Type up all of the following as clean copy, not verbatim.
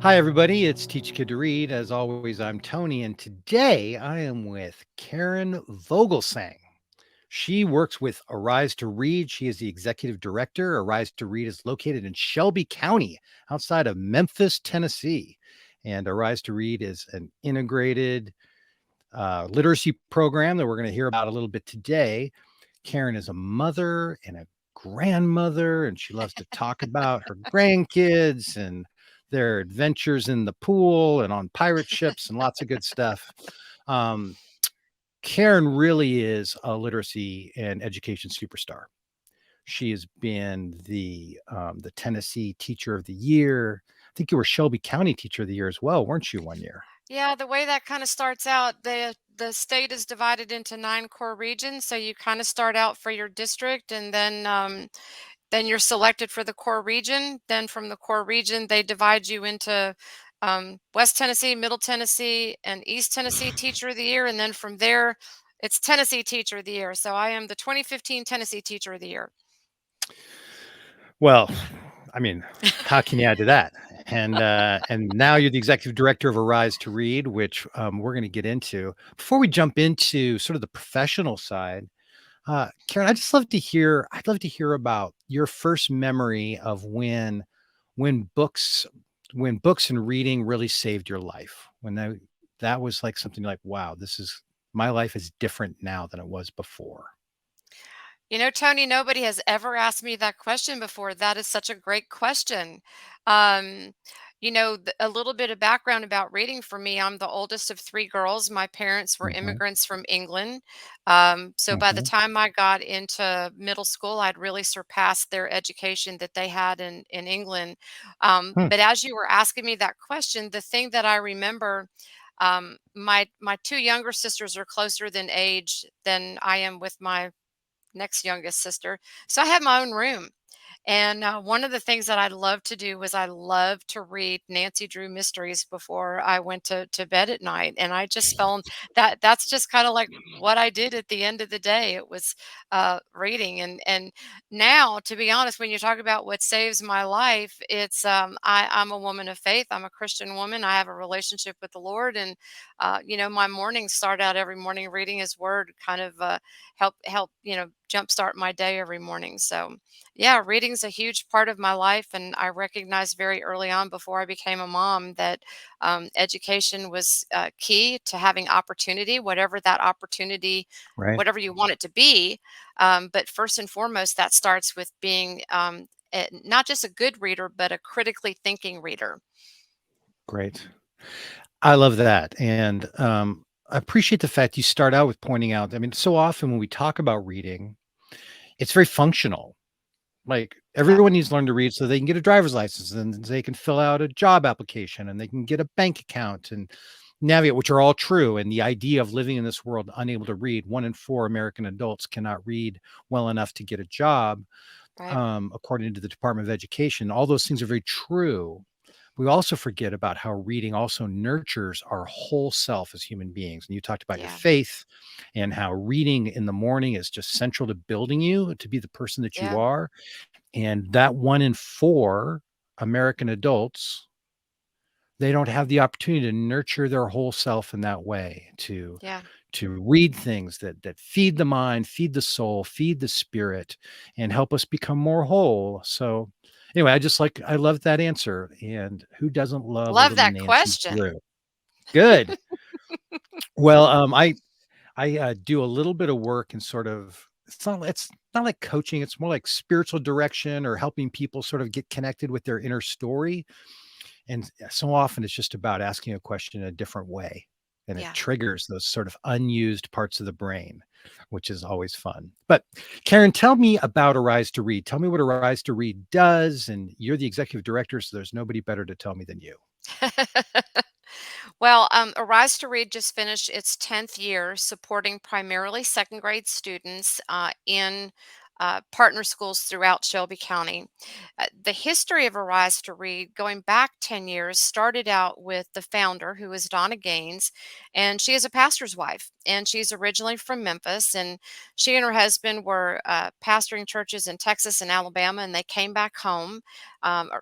Hi, everybody. It's Teach a Kid to Read. As always, I'm Tony, and today I am with Karen Vogelsang. She works with ARISE2Read. She is the executive director. ARISE2Read is located in Shelby County, outside of Memphis, Tennessee. And ARISE2Read is an integrated literacy program that we're going to hear about a little bit today. Karen is a mother and a grandmother, and she loves to talk about her grandkids and their adventures in the pool and on pirate ships and lots of good stuff. Um, Karen really is a literacy and education superstar. She has been the Tennessee Teacher of the Year. I think you were Shelby County Teacher of the Year as well, weren't you, one year? Yeah, the way that kind of starts out, the state is divided into 9 core regions. So you kind of start out for your district, and then you're selected for the core region. Then from the core region, they divide you into West Tennessee, Middle Tennessee, and East Tennessee Teacher of the Year. And then from there, it's Tennessee Teacher of the Year. So I am the 2015 Tennessee Teacher of the Year. Well, I mean, how can you add to that? And now you're the executive director of ARISE2Read, which we're going to get into. Before we jump into sort of the professional side, Karen, I'd love to hear about your first memory of when books when books and reading really saved your life. When that was like something like, wow, this is my life is different now than it was before. You know, Tony, nobody has ever asked me that question before. That is such a great question. Um, a little bit of background about reading for me. I'm the oldest of 3 girls. My parents were Hmm. immigrants from England. So by the Hmm. time I got into middle school, I'd really surpassed their education that they had in England. Hmm. But as you were asking me that question, the thing that I remember, my 2 younger sisters are closer than age than I am with my next youngest sister. So I had my own room. And one of the things that I loved to do was I loved to read Nancy Drew mysteries before I went to bed at night. And I just felt that's just kind of like what I did at the end of the day. It was reading. And now, to be honest, when you talk about what saves my life, it's I'm a woman of faith. I'm a Christian woman. I have a relationship with the Lord. And, my mornings start out every morning reading his word, kind of help, jumpstart my day every morning. So yeah, reading's a huge part of my life, and I recognized very early on before I became a mom that education was key to having opportunity, whatever that opportunity, Right. whatever you want it to be. But first and foremost, that starts with being not just a good reader, but a critically thinking reader. Great. I love that. And I appreciate the fact you start out with pointing out, I mean, so often when we talk about reading, it's very functional. Like Yeah, everyone needs to learn to read so they can get a driver's license and they can fill out a job application and they can get a bank account and navigate, which are all true. And the idea of living in this world unable to read, 1 in 4 American adults cannot read well enough to get a job, right. according to the Department of Education. All those things are very true. We also forget about how reading also nurtures our whole self as human beings. And you talked about your Yeah, faith and how reading in the morning is just central to building you to be the person that you yeah, are. And that 1 in 4 American adults, they don't have the opportunity to nurture their whole self in that way, yeah. to read things that feed the mind, feed the soul, feed the spirit, and help us become more whole. So anyway, I love that answer. And who doesn't love a Love little that Nancy question. Drew? Good. Well, I do a little bit of work in sort of it's not like coaching, it's more like spiritual direction or helping people sort of get connected with their inner story. And so often it's just about asking a question in a different way. And it Yeah. triggers those sort of unused parts of the brain, which is always fun. But Karen, tell me about ARISE2Read. Tell me what ARISE2Read does. And you're the executive director, so there's nobody better to tell me than you. Well, Arise to Read just finished its 10th year supporting primarily second grade students in partner schools throughout Shelby County. The history of Arise to Read, going back 10 years, started out with the founder, who is Donna Gaines, and she is a pastor's wife, and she's originally from Memphis, and she and her husband were pastoring churches in Texas and Alabama, and they came back home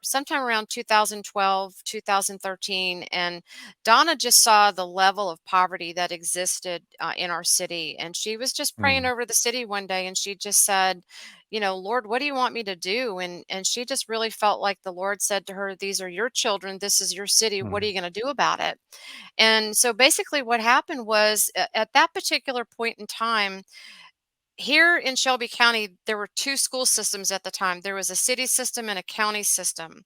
sometime around 2012, 2013, and Donna just saw the level of poverty that existed in our city, and she was just praying Mm, over the city one day, and she just said, Lord, what do you want me to do? And she just really felt like the Lord said to her, these are your children, this is your city, what are mm, you going to do about it? And so basically what happened was, at that particular point in time, here in Shelby County, there were two school systems at the time. There was a city system and a county system.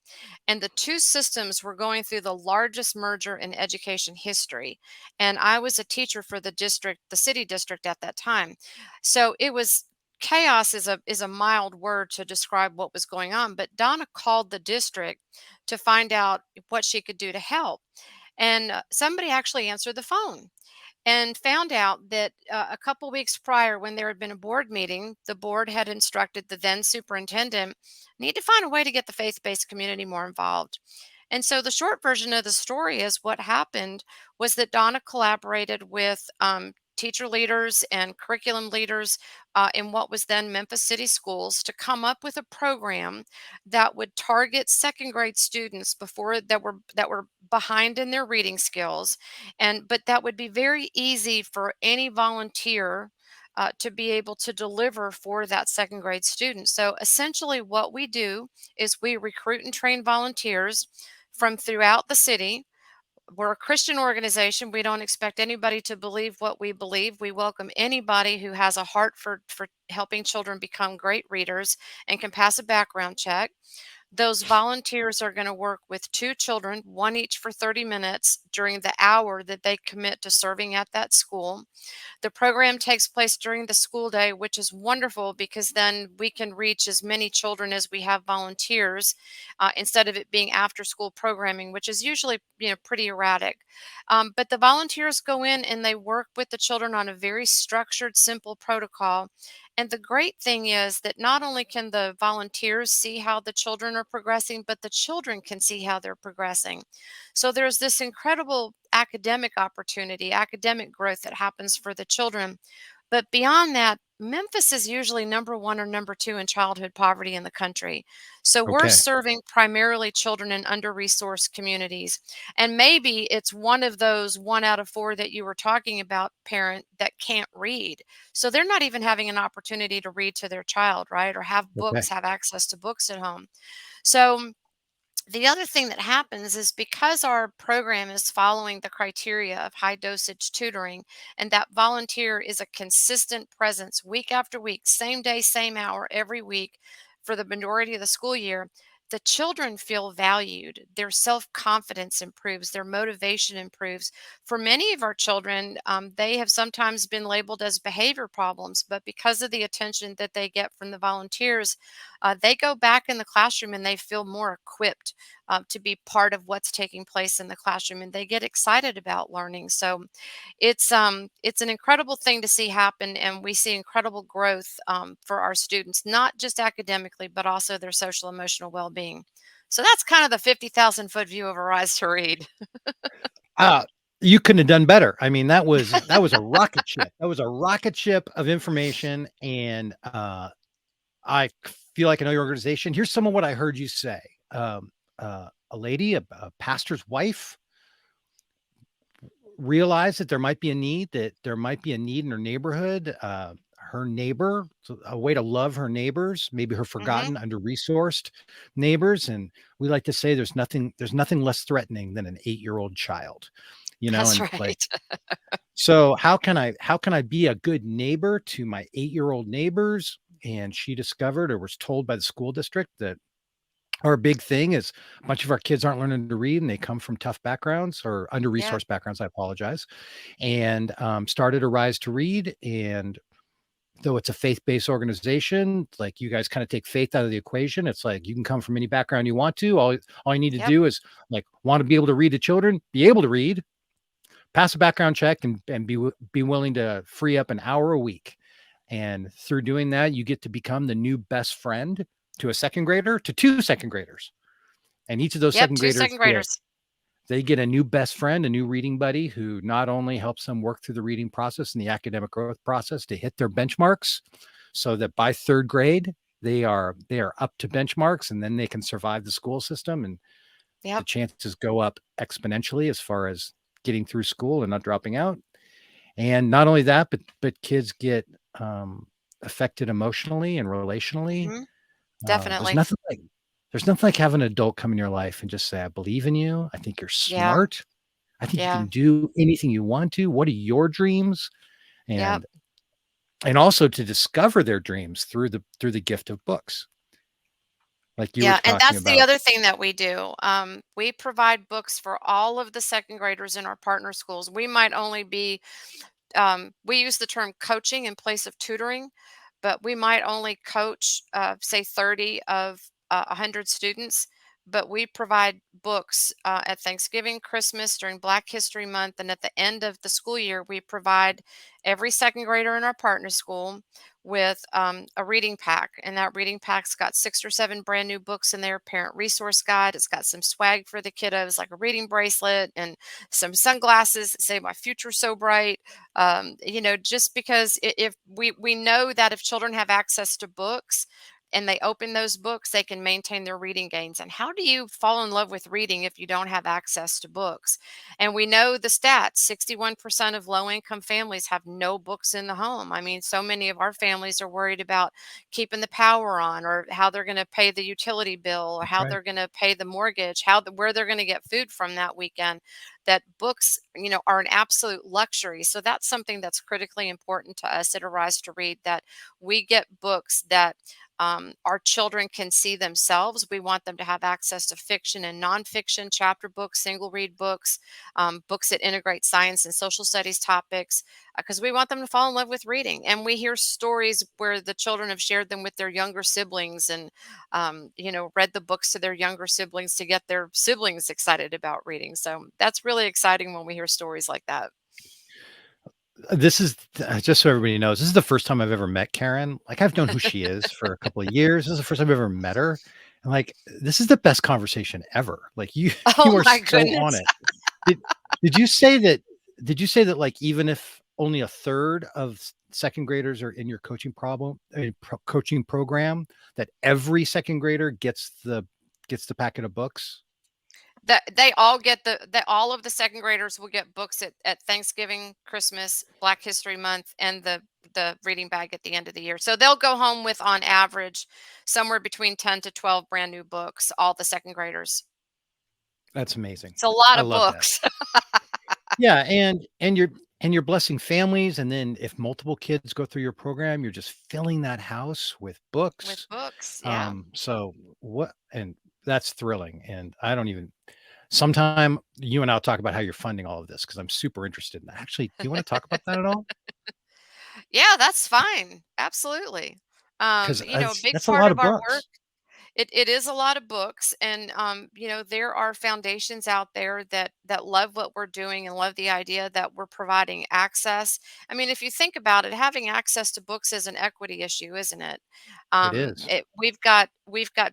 And the two systems were going through the largest merger in education history. And I was a teacher for the district, the city district at that time. So it was chaos is a mild word to describe what was going on. But Donna called the district to find out what she could do to help. And somebody actually answered the phone and found out that a couple weeks prior, when there had been a board meeting, the board had instructed the then superintendent need to find a way to get the faith-based community more involved. And so the short version of the story is what happened was that Donna collaborated with teacher leaders and curriculum leaders in what was then Memphis City Schools to come up with a program that would target second grade students before that were behind in their reading skills, and but that would be very easy for any volunteer to be able to deliver for that second grade student. So essentially what we do is we recruit and train volunteers from throughout the city. We're a Christian organization. We don't expect anybody to believe what we believe. We welcome anybody who has a heart for helping children become great readers and can pass a background check. Those volunteers are going to work with two children, one each for 30 minutes during the hour that they commit to serving at that school. The program takes place during the school day, which is wonderful because then we can reach as many children as we have volunteers, instead of it being after school programming, which is usually pretty erratic. But the volunteers go in and they work with the children on a very structured, simple protocol. And the great thing is that not only can the volunteers see how the children are progressing, but the children can see how they're progressing. So there's this incredible academic opportunity, academic growth that happens for the children. But beyond that, Memphis is usually number one or number two in childhood poverty in the country. So we're okay. serving primarily children in under-resourced communities. And maybe it's one of those one out of four that you were talking about, parent that can't read. So they're not even having an opportunity to read to their child, right? Or have books, Okay. have access to books at home. So the other thing that happens is because our program is following the criteria of high dosage tutoring, and that volunteer is a consistent presence week after week, same day, same hour, every week for the majority of the school year, the children feel valued. Their self confidence improves, their motivation improves. For many of our children, they have sometimes been labeled as behavior problems, but because of the attention that they get from the volunteers, they go back in the classroom and they feel more equipped to be part of what's taking place in the classroom, and they get excited about learning. So it's an incredible thing to see happen, and we see incredible growth for our students, not just academically, but also their social emotional well-being. So that's kind of the 50,000-foot view of Arise to Read. Uh, you couldn't have done better. I mean, that was a rocket ship. That was a rocket ship of information, and, I feel like I know your organization. Here's some of what I heard you say. A lady, a pastor's wife realized that there might be a need, in her neighborhood. Her neighbor, so a way to love her neighbors, maybe her Hmm. forgotten, under-resourced neighbors. And we like to say there's nothing less threatening than an 8-year-old child, That's and like, right. so how can I be a good neighbor to my 8-year-old neighbors? And she discovered, or was told by the school district, that our big thing is a bunch of our kids aren't learning to read, and they come from tough backgrounds, or Yeah. under-resourced backgrounds, I apologize. And, started Arise to Read. And though it's a faith-based organization, like, you guys kind of take faith out of the equation. It's like you can come from any background you want to. All you need to Yep. do is, like, want to be able to read to children, be able to read, pass a background check, and be willing to free up an hour a week. And through doing that, you get to become the new best friend to a second grader, to two second graders. And each of those Yep, second 2 graders second graders. they get a new best friend, a new reading buddy who not only helps them work through the reading process and the academic growth process to hit their benchmarks so that by third grade they are up to benchmarks, and then they can survive the school system, and the Yep, chances go up exponentially as far as getting through school and not dropping out. And not only that, but kids get um, affected emotionally and relationally. mhm, Uh, there's definitely. nothing like there's nothing like having an adult come in your life and just say, "I believe in you. I think you're Yeah, smart. I think you yeah, can do anything you want to. What are your dreams?" yep. And also to discover their dreams through the gift of books, like you were Yeah, and talking that's the about. other thing that we do. We provide books for all of the second graders in our partner schools. We might only be we use the term coaching in place of tutoring, but we might only coach, say, 30 of 100 students. But we provide books at Thanksgiving, Christmas, during Black History Month, and at the end of the school year, we provide every second grader in our partner school with a reading pack. And that reading pack's got 6 or 7 brand new books in there, parent resource guide. It's got some swag for the kiddos, like a reading bracelet and some sunglasses that say "My future's so bright." Just because if we know that if children have access to books and they open those books, they can maintain their reading gains. And how do you fall in love with reading if you don't have access to books? And we know the stats: 61% of low income families have no books in the home. I mean, so many of our families are worried about keeping the power on, or how they're going to pay the utility bill, or That's how right. they're going to pay the mortgage, where they're going to get food from that weekend. That books, are an absolute luxury. So that's something that's critically important to us at Arise to Read, that we get books that our children can see themselves. We want them to have access to fiction and nonfiction, chapter books, single read books, books that integrate science and social studies topics, because we want them to fall in love with reading. And we hear stories where the children have shared them with their younger siblings, and read the books to their younger siblings to get their siblings excited about reading. So that's really exciting when we hear stories like that. This is just so everybody knows, this is the first time I've ever met Karen. Like, I've known who she is for a couple of years. This is the first time I've ever met her. And like, this is the best conversation ever. Like, you Oh you are my so on goodness. it. Did did you say that like even if only a third of second graders are in your coaching program, that every second grader gets the packet of books? That they all get all of the second graders will get books at Thanksgiving, Christmas, Black History Month, and the reading bag at the end of the year. So they'll go home with, on average, somewhere between 10 to 12 brand new books, all the second graders. That's amazing. It's a lot I of love that. books. Yeah, and you're blessing families, and then if multiple kids go through your program, you're just filling that house with With books. books, yeah. So what and that's thrilling, and I don't even sometime you and I'll talk about how you're funding all of this because I'm super interested in that. Actually, do you wanna talk about that at all? Yeah, that's fine. Absolutely. Because A big that's a part lot of of our work. books. It is a lot of books, and there are foundations out there that love what we're doing and love the idea that we're providing access. I mean, if you think about it, having access to books is an equity issue, isn't it? It is, We've got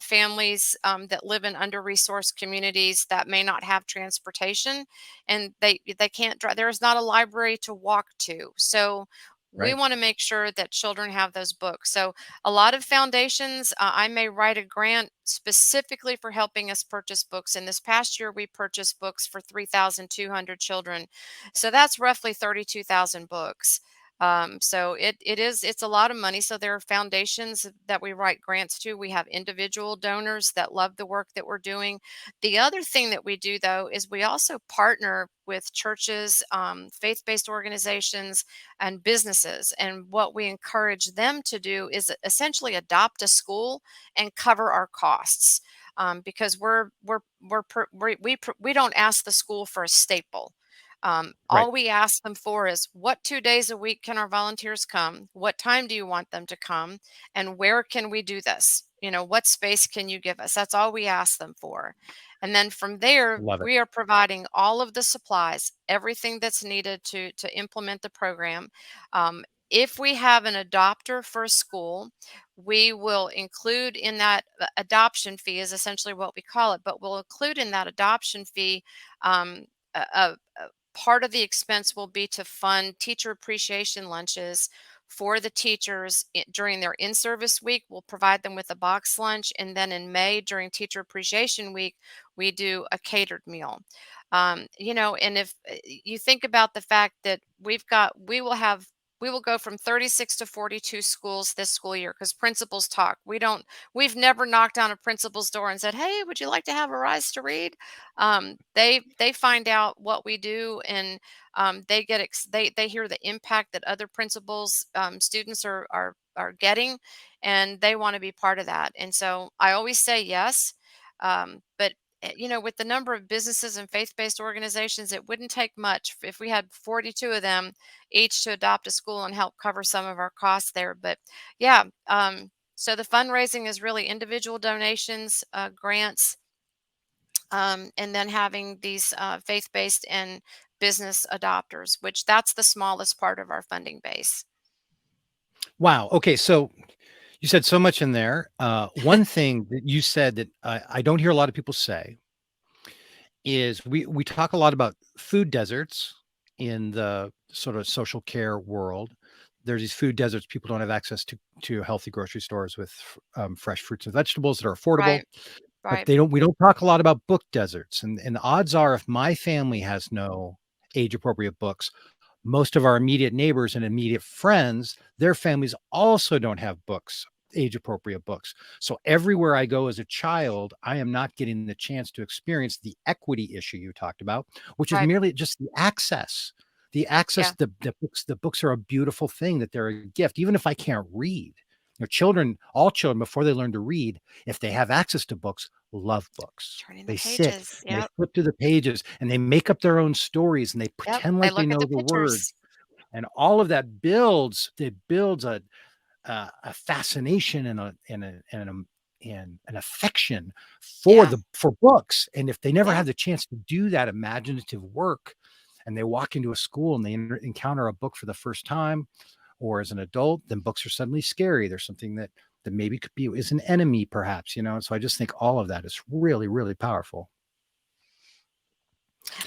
families that live in under-resourced communities that may not have transportation, and they can't drive. There is not a library to walk to, so we right? want to make sure that children have those books. So a lot of foundations, I may write a grant specifically for helping us purchase books. In this past year, we purchased books for 3,200 children. So that's roughly 32,000 books. It's a lot of money. So there are foundations that we write grants to. We have individual donors that love the work that we're doing. The other thing that we do, though, is we also partner with churches, faith-based organizations, and businesses. And what we encourage them to do is essentially adopt a school and cover our costs, because we don't ask the school for a staple. Right. All we ask them for is, what 2 days a week can our volunteers come? What time do you want them to come? And where can we do this? What space can you give us? That's all we ask them for. And then from there, Love it. we are providing all of the supplies, everything that's needed to implement the program. Um, if we have an adopter for a school, we will include in that adoption fee is essentially what we call it, but we'll include in that adoption fee a part of the expense will be to fund teacher appreciation lunches for the teachers during their in-service week. We'll provide them with a box lunch, and then in May during Teacher Appreciation Week, we do a catered meal. And if you think about the fact that we will go from 36 to 42 schools this school year because principals talk. We've never knocked on a principal's door and said, "Hey, would you like to have a rise to read?" They find out what we do, and they hear the impact that other principals, students are getting, and they want to be part of that. And so I always say yes, but with the number of businesses and faith-based organizations, it wouldn't take much if we had 42 of them each to adopt a school and help cover some of our costs there. But yeah, so the fundraising is really individual donations, grants, and then having these faith-based and business adopters, which that's the smallest part of our funding base. Wow. Okay. So you said so much in there. One thing that you said that I don't hear a lot of people say is we talk a lot about food deserts in the sort of social care world. There's these food deserts. People don't have access to healthy grocery stores with fresh fruits and vegetables that are affordable. Right, But right, we don't talk a lot about book deserts. And the odds are if my family has no age appropriate books, most of our immediate neighbors and immediate friends, their families also don't have books, age appropriate books. So everywhere I go as a child, I am not getting the chance to experience the equity issue you talked about, which is right. merely just the access. The access, Yeah, the books are a beautiful thing, that they're a gift, even if I can't read. Children, all children, before they learn to read, if they have access to books, love books. turning the They sit pages. and they Yep, flip through the pages and they make up their own stories and they yep. pretend They like they look at know the the words. pictures. And all of that builds a fascination and an affection Yeah, for books. And if they never yeah. have the chance to do that imaginative work, and they walk into a school and they encounter a book for the first time, or as an adult, then books are suddenly scary. There's something that maybe could be is an enemy, perhaps. And so I just think all of that is really, really powerful.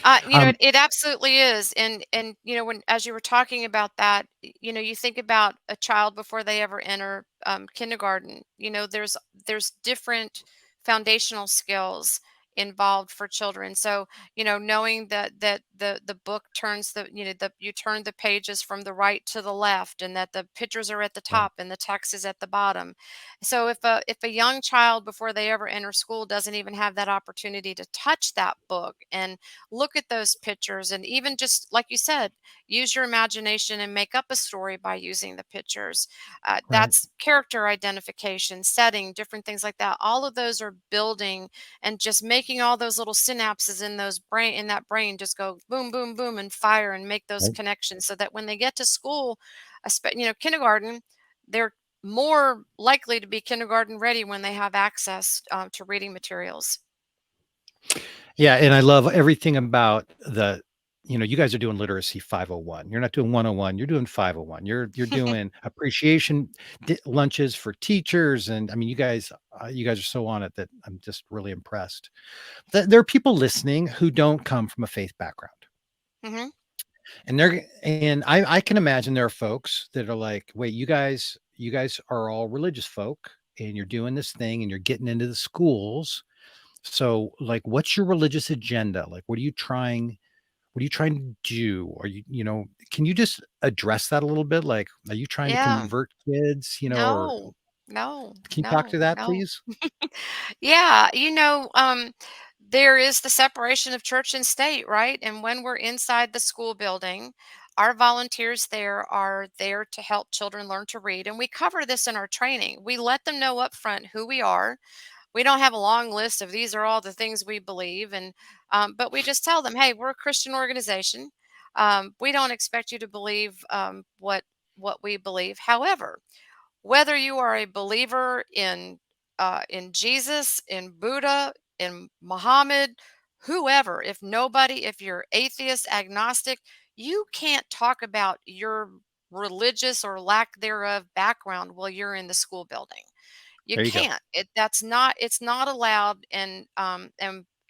It, Um, it absolutely is. And when as you were talking about that, you think about a child before they ever enter kindergarten. There's different foundational skills involved for children. So, knowing that the book turns you turn the pages from the right to the left, and that the pictures are at the right, top and the text is at the bottom. So if a young child before they ever enter school doesn't even have that opportunity to touch that book and look at those pictures, and even just like you said, use your imagination and make up a story by using the pictures. right. That's character identification, setting, different things like that. All of those are building and just making all those little synapses in that brain just go boom, boom, boom, and fire and make those Right. connections, so that when they get to school, kindergarten, they're more likely to be kindergarten ready when they have access to reading materials. Yeah, and I love everything about you guys are doing literacy 501. You're not doing 101, you're doing 501. You're doing appreciation lunches for teachers, and I mean you guys are so on it that I'm just really impressed. There are people listening who don't come from a faith background. Hmm. And I can imagine there are folks that are like, "Wait, you guys are all religious folk and you're doing this thing and you're getting into the schools. So, like, what's your religious agenda? Like, what are you trying to do? Are can you just address that a little bit? Like, are you trying to Yeah. convert kids, or No, no, can you talk to no, that, no. please? Yeah, there is the separation of church and state, right? And when we're inside the school building, our volunteers there are there to help children learn to read. And we cover this in our training. We let them know up front who we are. We don't have a long list of these are all the things we believe, and but we just tell them, hey, we're a Christian organization. We don't expect you to believe what we believe. However, whether you are a believer in Jesus, in Buddha, in Muhammad, whoever, if you're atheist, agnostic, you can't talk about your religious or lack thereof background while you're in the school building. You There you go. can't. That's not, it's not allowed. And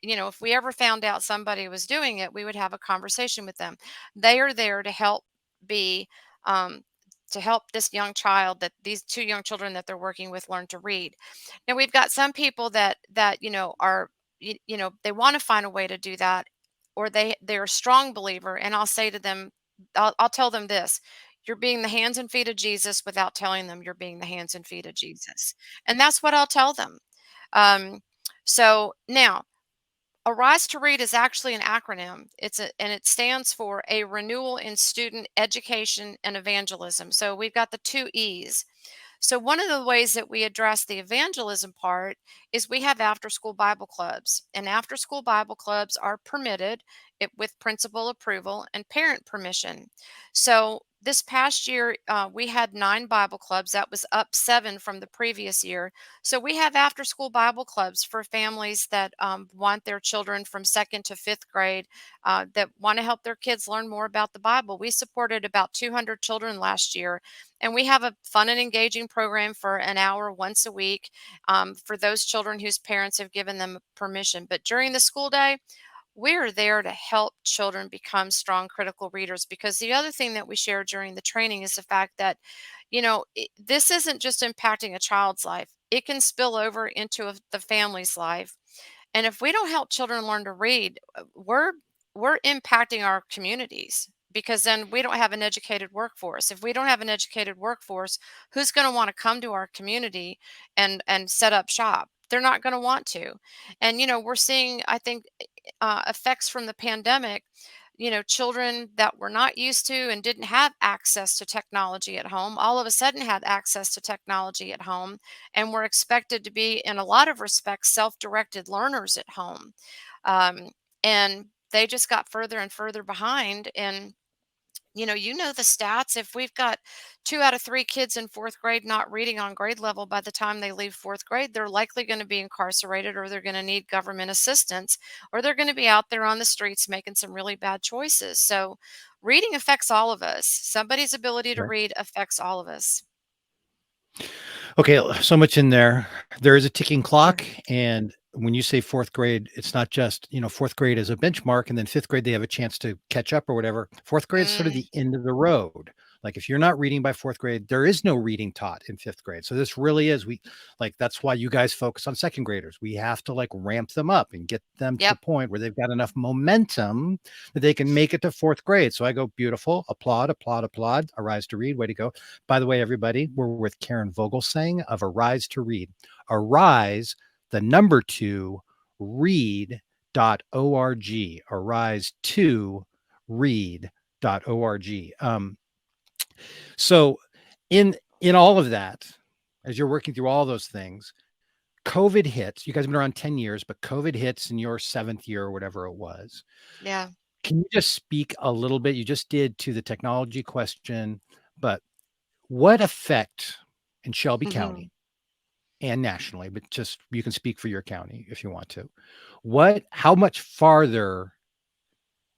if we ever found out somebody was doing it, we would have a conversation with them. They are there to help be um, to help this young child, that these two young children that they're working with, learn to read. Now we've got some people that are, they want to find a way to do that, or they're a strong believer, and I'll say to them, I'll tell them this: you're being the hands and feet of Jesus without telling them you're being the hands and feet of Jesus. And that's what I'll tell them. Um, so now, ARISE to Read is actually an acronym. And it stands for a renewal in student education and evangelism. So we've got the two E's. So one of the ways that we address the evangelism part is we have after school Bible clubs, and after school Bible clubs are permitted with principal approval and parent permission. So this past year, we had 9 Bible clubs. That was up 7 from the previous year. So we have after school Bible clubs for families that want their children from 2nd to 5th grade, that want to help their kids learn more about the Bible. We supported about 200 children last year, and we have a fun and engaging program for an hour once a week, for those children whose parents have given them permission. But during the school day, we're there to help children become strong critical readers, because the other thing that we share during the training is the fact that, this isn't just impacting a child's life, it can spill over into the family's life. And if we don't help children learn to read, we're impacting our communities, because then we don't have an educated workforce. If we don't have an educated workforce, who's going to want to come to our community and set up shop? They're not going to want to. And we're seeing, I think, effects from the pandemic. Children that were not used to and didn't have access to technology at home all of a sudden had access to technology at home, and were expected to be, in a lot of respects, self-directed learners at home. Um, and they just got further and further behind. And the stats. If we've got 2 out of 3 kids in 4th grade not reading on grade level by the time they leave 4th grade, they're likely going to be incarcerated, or they're going to need government assistance, or they're going to be out there on the streets making some really bad choices. So reading affects all of us. Somebody's ability to Right. read affects all of us. Okay, so much in there. There is a ticking clock, Mhm. and when you say 4th grade, it's not just, 4th grade as a benchmark, and then 5th grade, they have a chance to catch up or whatever. 4th grade is sort of Mm, the end of the road. Like, if you're not reading by 4th grade, there is no reading taught in 5th grade. So this really is that's why you guys focus on 2nd graders. We have to, like, ramp them up and get them to the yep. point where they've got enough momentum that they can make it to 4th grade. So I go, "Beautiful. Applaud, applaud, applaud. Arise to read. Way to go." By the way, everybody, we're with Karen Vogelsang of Arise to Read. Arise, the number 2, read.org. Arise to read.org. So in all of that, as you're working through all those things, COVID hits. You guys have been around 10 years, but COVID hits in your 7th year or whatever it was. Yeah. Can you just speak a little bit? You just did to the technology question, but what effect in Shelby Hmm. County and nationally, but just you can speak for your county if you want to. How much farther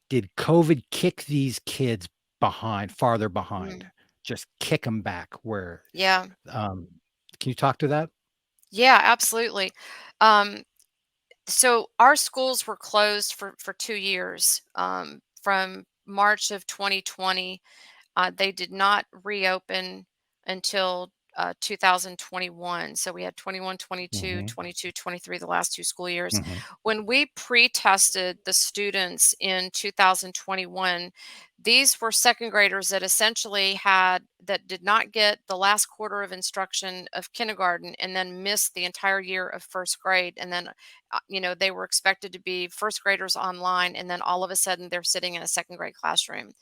did COVID kick these kids farther behind? Mm. Just kick them back where, Yeah. um, can you talk to that? Yeah, absolutely. Um, so our schools were closed for 2 years, from March of 2020. They did not reopen until 2021. So we had 21, 22, Mhm, 22, 23, the last 2 school years. mhm, When we pre-tested the students in 2021, these were 2nd graders that essentially that did not get the last quarter of instruction of kindergarten, and then missed the entire year of 1st grade. And then, they were expected to be 1st graders online, and then all of a sudden they're sitting in a 2nd grade classroom.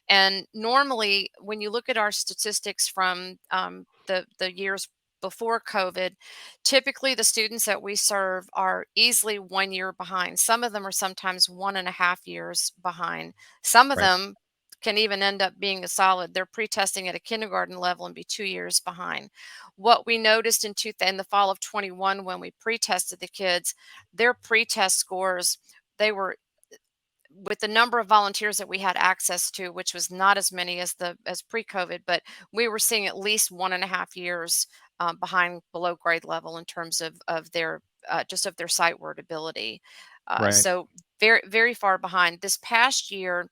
And normally, when you look at our statistics from the years before COVID, typically the students that we serve are easily 1 year behind. Some of them are sometimes 1.5 years behind. Some of right. them can even end up being a solid. They're pre-testing at a kindergarten level and be 2 years behind. What we noticed in the fall of 21, when we pre-tested the kids, their pre-test scores, they were with the number of volunteers that we had access to, which was not as many as pre-COVID, but we were seeing at least 1.5 years behind below grade level in terms of their just of their sight word ability. Right. So very, very far behind. This past year,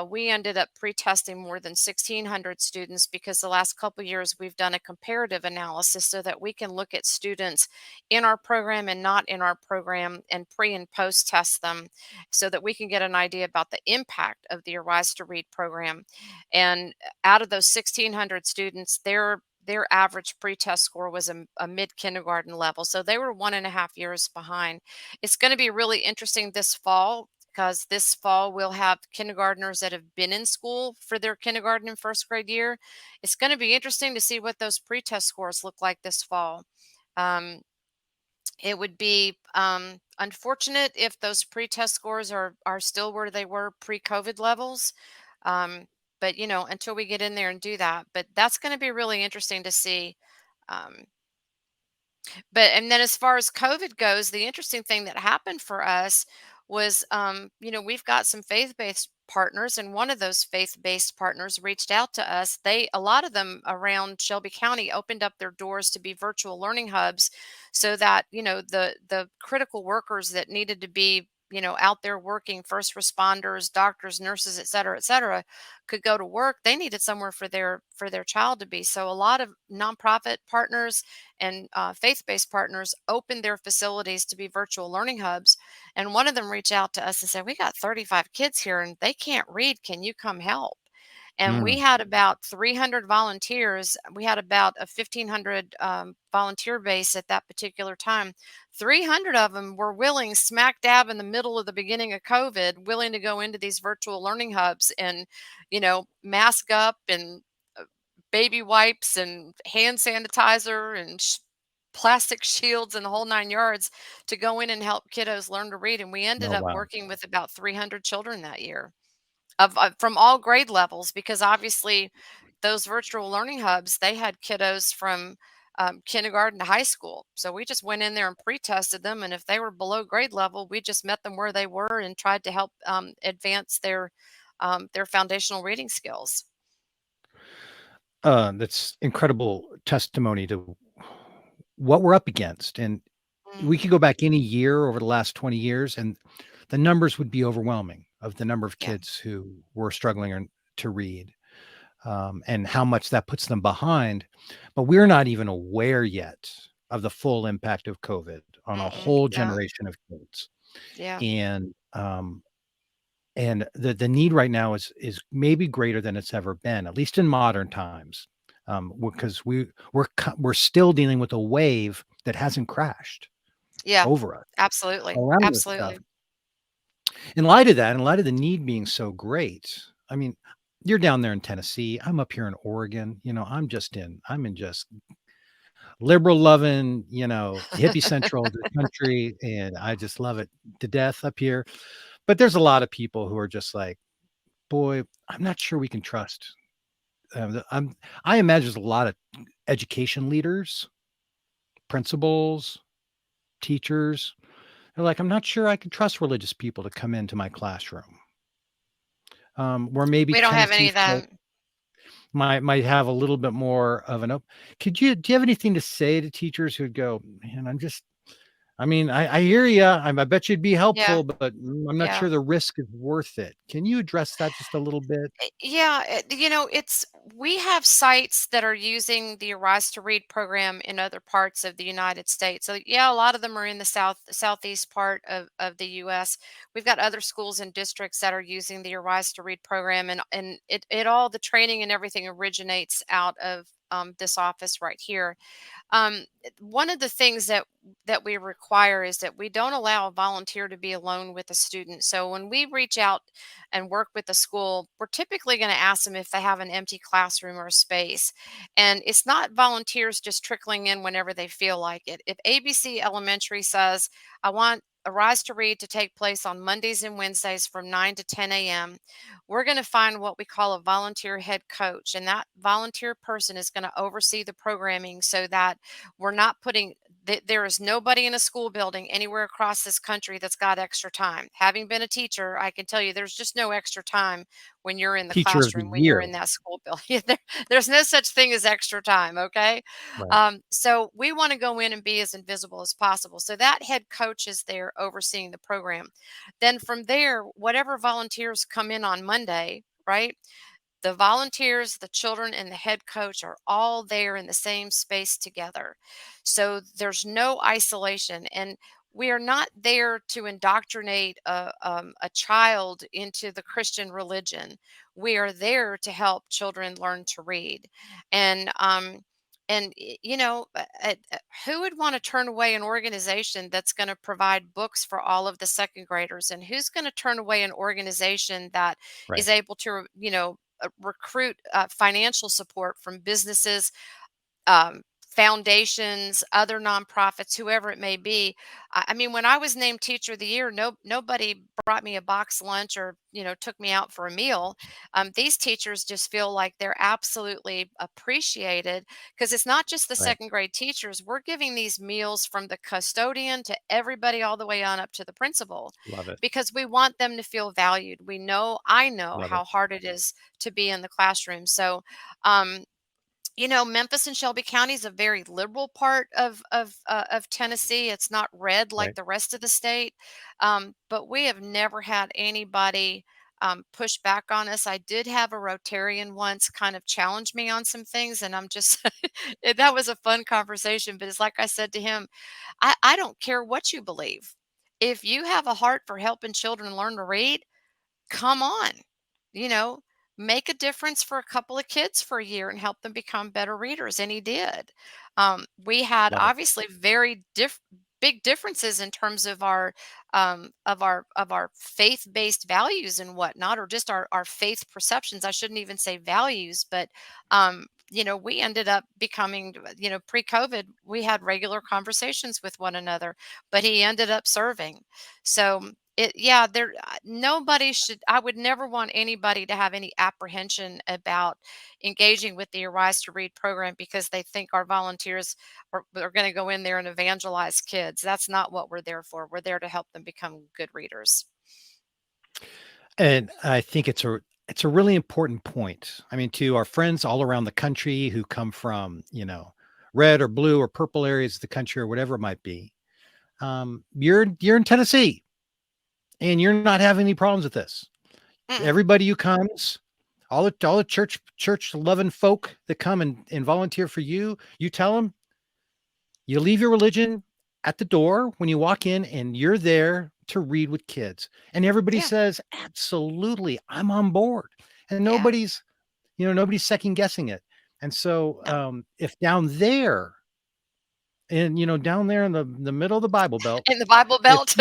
we ended up pre-testing more than 1,600 students because the last couple years we've done a comparative analysis so that we can look at students in our program and not in our program and pre and post test them so that we can get an idea about the impact of the Arise to Read program. And out of those 1,600 students, their average pre-test score was a mid-kindergarten level. So they were 1.5 years behind. It's going to be really interesting this fall because this fall we'll have kindergartners that have been in school for their kindergarten and first grade year. It's going to be interesting to see what those pre-test scores look like this fall. It would be unfortunate if those pre-test scores are still where they were pre-COVID levels. Um, but until we get in there and do that, but that's going to be really interesting to see. Um, and then as far as COVID goes, the interesting thing that happened for us was, we've got some faith-based partners, and one of those faith-based partners reached out to us. A lot of them around Shelby County opened up their doors to be virtual learning hubs so that, the critical workers that needed to be, out there working, first responders, doctors, nurses, et cetera, could go to work. They needed somewhere for their child to be. So a lot of nonprofit partners and faith-based partners opened their facilities to be virtual learning hubs. And one of them reached out to us and said, "We got 35 kids here and they can't read. Can you come help?" And we Mm. had about 300 volunteers. We had about a 1,500 volunteer base at that particular time. 300 of them were willing, smack dab in the middle of the beginning of COVID, willing to go into these virtual learning hubs and, mask up and baby wipes and hand sanitizer and plastic shields and the whole 9 yards to go in and help kiddos learn to read. And we ended Oh, up wow. working with about 300 children that year of from all grade levels because obviously those virtual learning hubs, they had kiddos from kindergarten to high school. So we just went in there and pre-tested them, and if they were below grade level, we just met them where they were and tried to help advance their foundational reading skills. That's incredible testimony to what we're up against. And we could Hmm. go back any year over the last 20 years, and the numbers would be overwhelming of the number of Yeah, kids who were struggling to read, and how much that puts them behind. But we're not even aware yet of the full impact of COVID on a whole yeah, generation of kids. yeah, And the need right now is maybe greater than it's ever been, at least in modern times, because we're still dealing with a wave that hasn't crashed yeah. over us Absolutely, around this stuff. absolutely. In light of that, in light of the need being so great, I mean, you're down there in Tennessee. I'm up here in Oregon. I'm in just liberal loving, hippie central of the country, and I just love it to death up here. But there's a lot of people who are just like, boy, I'm not sure we can trust. I imagine there's a lot of education leaders, principals, teachers. They're like, I'm not sure I can trust religious people to come into my classroom. Where maybe We don't have any Tennessee of that. might have a little bit more of an do you have anything to say to teachers who'd go, man, I mean, I hear you. I bet you'd be Yeah, helpful, but I'm not yeah. sure the risk is worth it. Can you address that just a little bit? Yeah, it's we have sites that are using the Arise to Read program in other parts of the United States. So yeah, a lot of them are in the southeast part of the US. We've got other schools and districts that are using the Arise to Read program, and it all the training and everything originates out of this office right here. One of the things that we require is that we don't allow a volunteer to be alone with a student. So when we reach out and work with the school, we're typically going to ask them if they have an empty classroom or a space. And it's not volunteers just trickling in whenever they feel like it. If ABC Elementary says, "I want a Rise to Read to take place on Mondays and Wednesdays from 9 to 10 a.m., we're going to find what we call a volunteer head coach. And that volunteer person is going to oversee the programming so that we're not putting There is nobody in a school building anywhere across this country that's got extra time. Having been a teacher, I can tell you there's just no extra time when you're in the Teacher of the classroom, when you're year. in that school building. There's no such thing as extra time, okay? Right. So we want to go in and be as invisible as possible. So that head coach is there overseeing the program. Then from there, whatever volunteers come in on Monday, right? The volunteers, the children, and the head coach are all there in the same space together. So there's no isolation. And we are not there to indoctrinate a child into the Christian religion. We are there to help children learn to read. And, who would want to turn away an organization that's going to provide books for all of the second graders? And who's going to turn away an organization that Right. is able to, recruit financial support from businesses, foundations, other nonprofits, whoever it may be. I mean, when I was named Teacher of the Year, nobody brought me a box lunch or took me out for a meal. These teachers just feel like they're absolutely appreciated because it's not just the Right. second grade teachers. We're giving these meals from the custodian to everybody all the way on up to the principal Love it. because we want them to feel valued. I know Love it. how hard it is to be in the classroom. So, um, Memphis and Shelby County is a very liberal part of Tennessee. It's not red like Right. the rest of the state, but we have never had anybody push back on us. I did have a Rotarian once kind of challenge me on some things, and I'm just that was a fun conversation. But it's like I said to him, I don't care what you believe. If you have a heart for helping children learn to read, come on, you know, make a difference for a couple of kids for a year and help them become better readers. And he did. We had Love it. obviously very big differences in terms of our faith-based values and whatnot, or just our faith perceptions. I shouldn't even say values, but we ended up becoming, pre-COVID, we had regular conversations with one another, but he ended up serving. So yeah, nobody should, I would never want anybody to have any apprehension about engaging with the Arise to Read program because they think our volunteers are going to go in there and evangelize kids. That's not what we're there for. We're there to help them become good readers. And I think it's a really important point. I mean, to our friends all around the country who come from, red or blue or purple areas of the country or whatever it might be. You're in Tennessee and you're not having any problems with this. Mm-mm. Everybody who comes, all the church loving folk that come and volunteer for you, you tell them you leave your religion at the door when you walk in and you're there to read with kids. And everybody Yeah, says, absolutely, I'm on board. And yeah, nobody's second guessing it. And so no. if down there and down there in the middle of the Bible Belt, In the Bible if Belt.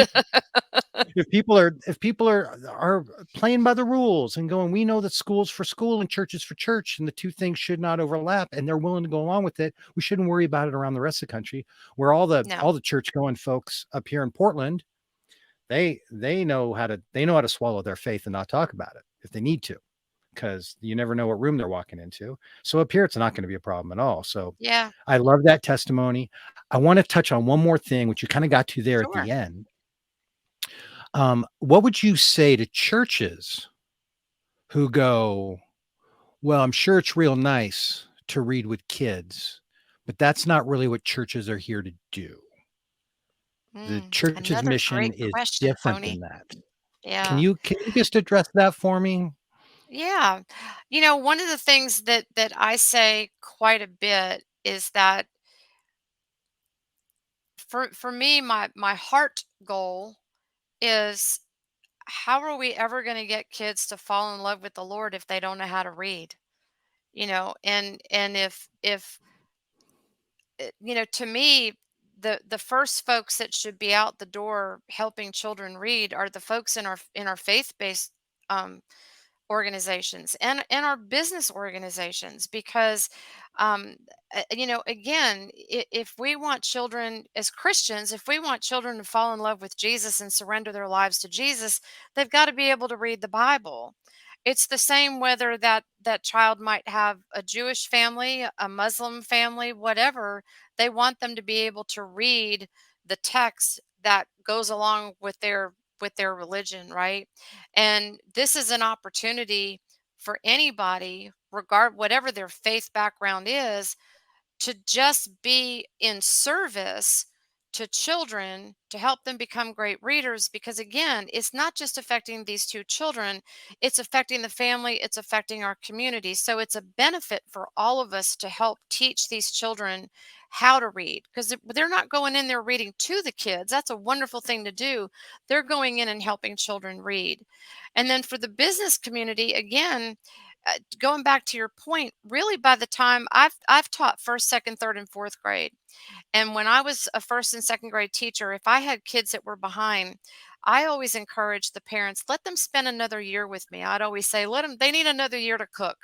people if people are playing by the rules and going, we know that school's for school and church is for church, and the two things should not overlap, and they're willing to go along with it, we shouldn't worry about it around the rest of the country, where No. all the church going folks up here in Portland, they know how to swallow their faith and not talk about it if they need to, because you never know what room they're walking into. So up here, it's not going to be a problem at all. So Yeah, I love that testimony. I want to touch on one more thing, which you kind of got to there at sure. the end. What would you say to churches who go, well, I'm sure it's real nice to read with kids, but that's not really what churches are here to do. The church's Another mission great is question, different Tony. than that. Can Yeah. you can you just address that for me? Yeah. One of the things that I say quite a bit is that for me, my heart goal is, how are we ever going to get kids to fall in love with the Lord if they don't know how to read? And if to me, the first folks that should be out the door helping children read are the folks in our faith-based um, organizations and our business organizations, because um, again, if we want children as Christians, if we want children to fall in love with Jesus and surrender their lives to Jesus, they've got to be able to read the Bible. It's the same whether that child might have a Jewish family, a Muslim family, whatever. They want them to be able to read the text that goes along with their religion, right? And this is an opportunity for anybody, regard whatever their faith background is, to just be in service to children to help them become great readers, because again, it's not just affecting these two children, it's affecting the family, it's affecting our community. So it's a benefit for all of us to help teach these children how to read, because they're not going in there reading to the kids. That's a wonderful thing to do. They're going in and helping children read. And then for the business community, again, going back to your point, really by the time I've taught first, second, third, and fourth grade, and when I was a first and second grade teacher, if I had kids that were behind, I always encouraged the parents, let them spend another year with me. I'd always say, let them, they need another year to cook,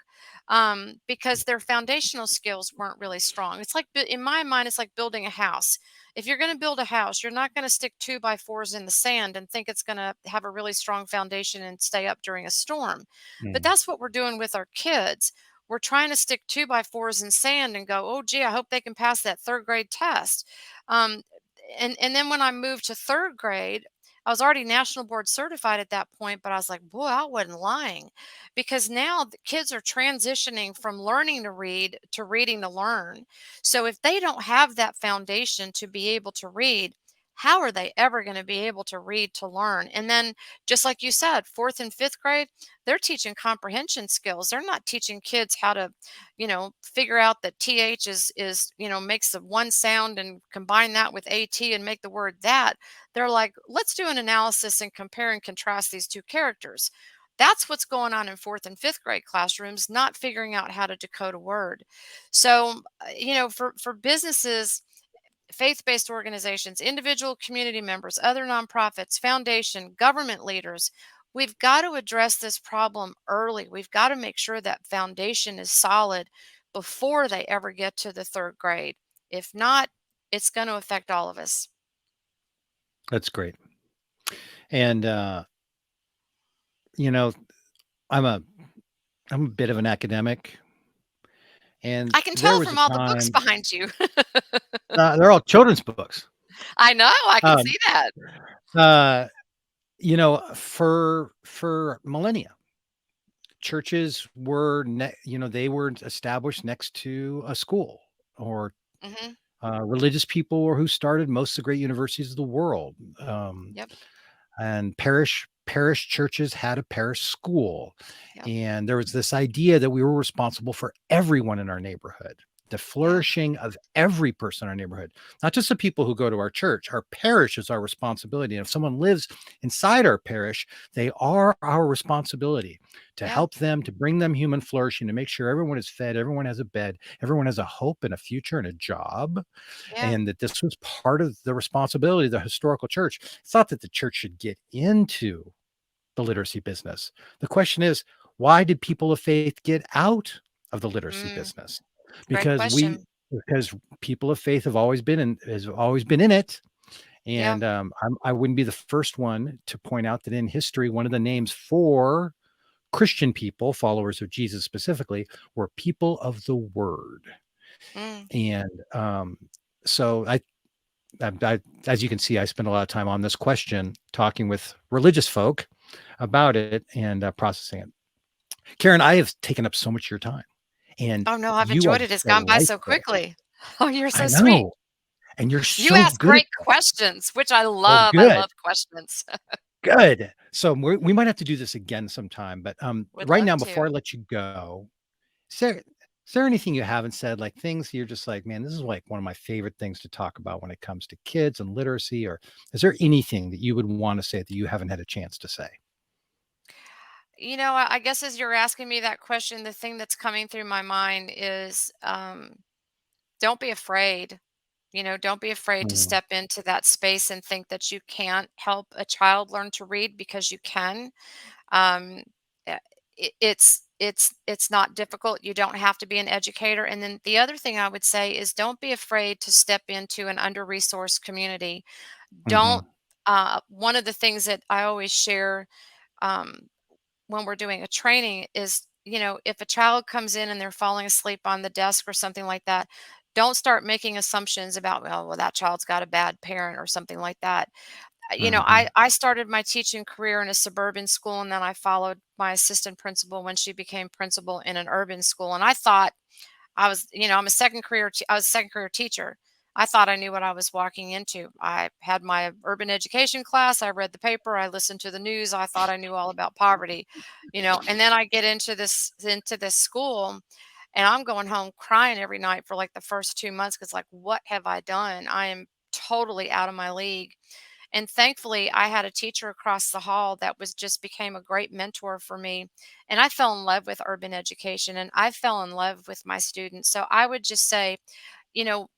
because their foundational skills weren't really strong. It's like, in my mind, it's like building a house. If you're going to build a house, you're not going to stick 2x4s in the sand and think it's going to have a really strong foundation and stay up during a storm. But Mm. that's what we're doing with our kids. We're trying to stick 2x4s in sand and go, oh, gee, I hope they can pass that third grade test. Um, and then when I moved to third grade, I was already national board certified at that point, but I was like, boy, I wasn't lying, because now the kids are transitioning from learning to read to reading to learn. So if they don't have that foundation to be able to read, how are they ever going to be able to read to learn? And then, just like you said, fourth and fifth grade, they're teaching comprehension skills. They're not teaching kids how to, figure out that th is makes the one sound and combine that with at and make the word that. They're like, let's do an analysis and compare and contrast these two characters. That's what's going on in fourth and fifth grade classrooms, not figuring out how to decode a word. So, for businesses, faith-based organizations, individual community members, other nonprofits, foundation, government leaders, we've got to address this problem early. We've got to make sure that foundation is solid before they ever get to the third grade. If not, it's going to affect all of us. That's great. And you know, I'm a I'm a bit of an academic, and I can there tell was a from all the books time behind you. they're all children's books. I know, I can Um, see that. uh, for millennia, churches were they were established next to a school, or Mhm. religious people were who started most of the great universities of the world. Yep, And parish churches had a parish school, yep, and there was this idea that we were responsible for everyone in our neighborhood, the yeah, flourishing of every person in our neighborhood, not just the people who go to our church. Our parish is our responsibility, and if someone lives inside our parish, they are our responsibility to yeah, help them, to bring them human flourishing, to make sure everyone is fed, everyone has a bed, everyone has a hope and a future and a job, yeah, and that this was part of the responsibility of the historical church. It's not that the church should get into the literacy business. The question is, why did people of faith get out of the literacy mm, business? great Because we question. because people of faith have always been in it. Yeah, And I wouldn't be the first one to point out that in history, one of the names for Christian people, followers of Jesus specifically, were people of the word. mm, And so as you can see, I spend a lot of time on this question, talking with religious folk about it and processing it. Karen, I have taken up so much of your time, and oh, no, I've you are enjoyed it. It's gone by so delightful. quickly. Oh, you're I so sweet. know, and you're You so ask good at great this. questions, which I Well, love. I good, love questions. good. So we might have to do this again sometime, but Would right love now, before to. I let you go, is there anything you haven't said, like things you're just like, man, this is like one of my favorite things to talk about when it comes to kids and literacy? Or is there anything that you would want to say that you haven't had a chance to say? I guess as you're asking me that question, the thing that's coming through my mind is, don't be afraid. Don't be afraid to Mm, step into that space and think that you can't help a child learn to read, because you can. Um, uh, it's not difficult. You don't have to be an educator. And then the other thing I would say is, don't be afraid to step into an under-resourced community. mhm, Don't One of the things that I always share, um, when we're doing a training is, if a child comes in and they're falling asleep on the desk or something like that, don't start making assumptions about, well, that child's got a bad parent or something like that. Mhm. I started my teaching career in a suburban school, and then I followed my assistant principal when she became principal in an urban school. And I thought I was a second career teacher. I thought I knew what I was walking into. I had my urban education class. I read the paper. I listened to the news. I thought I knew all about poverty, and then I get into this school, and I'm going home crying every night for like the first 2 months because, like, what have I done? I am totally out of my league. And thankfully, I had a teacher across the hall that was just became a great mentor for me. And I fell in love with urban education, and I fell in love with my students. So I would just say,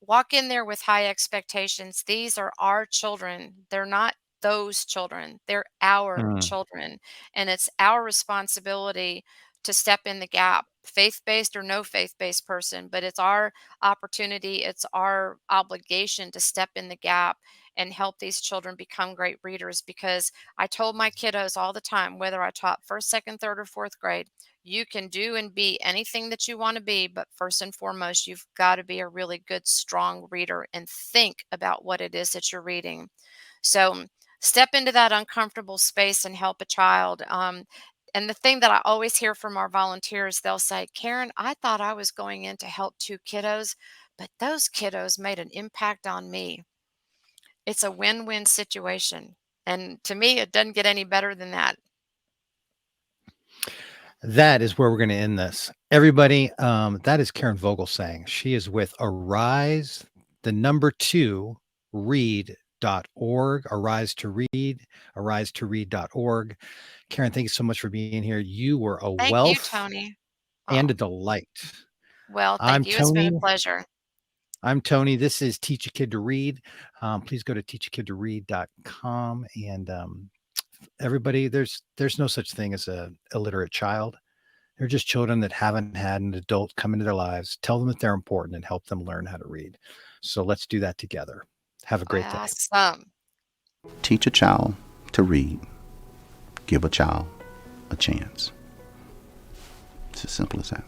walk in there with high expectations. These are our children. They're not those children. They're our Mm. children. And it's our responsibility to step in the gap, faith based or no faith based person. But it's our opportunity, it's our obligation to step in the gap and help these children become great readers. Because I told my kiddos all the time, whether I taught first, second, third, or fourth grade, you can do and be anything that you want to be, but first and foremost, you've got to be a really good, strong reader and think about what it is that you're reading. So step into that uncomfortable space and help a child. And the thing that I always hear from our volunteers, they'll say, Karen, I thought I was going in to help two kiddos, but those kiddos made an impact on me. It's a win-win situation. And to me, it doesn't get any better than that. That is where we're going to end this. Everybody, that is Karen Vogelsang. She is with Arise, the number two, read.org, Arise to Read, arise2read.org. Karen, thank you so much for being here. You were a Thank you, wealth Tony. and Oh, a delight. well, I'm thank you. It's been a Tony. pleasure. I'm Tony. This is Teach a Kid to Read. Please go to teachakidtoread.com. And everybody, there's no such thing as a illiterate child. They're just children that haven't had an adult come into their lives, tell them that they're important, and help them learn how to read. So let's do that together. Have a great day. Awesome. Teach a child to read. Give a child a chance. It's as simple as that.